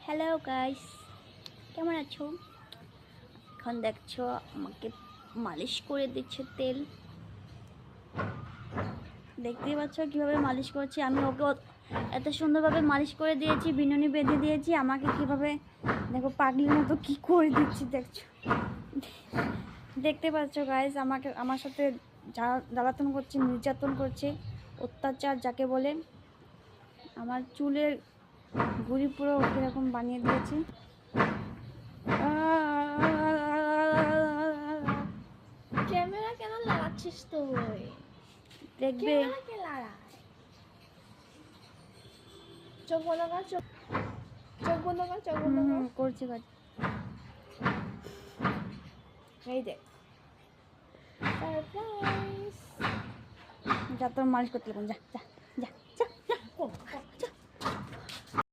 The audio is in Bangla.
হ্যালো গাইস, কেমন আছো? এখন দেখছো আমাকে মালিশ করে দিচ্ছে তেল। দেখতেই পাচ্ছ কিভাবে মালিশ করছি। আমি ওকে এত সুন্দরভাবে মালিশ করে দিয়েছি, বিনুনি বেঁধে দিয়েছি। আমাকে কিভাবে দেখো পাগলির মতো কি করে দিচ্ছি দেখছো। দেখতে পাচ্ছ গাইস, আমার সাথে জ্বালাতন করছে, নির্যাতন করছে, অত্যাচার যাকে বলে। আমার চুলের ঘুড়ি পুরো এরকম বানিয়ে দিয়েছে। ক্যামেরা কেন লাগাচ্ছিস তুই? দেখবে ক্যামেরা কে লাগায়? চোখ বন্ধ কর, চোখ বন্ধ কর, চোখ বন্ধ কর। করছি। এই দেখ, সারপ্রাইজ। যা তোর মালিশ করতে লাগুন, যা যা যা যা। কর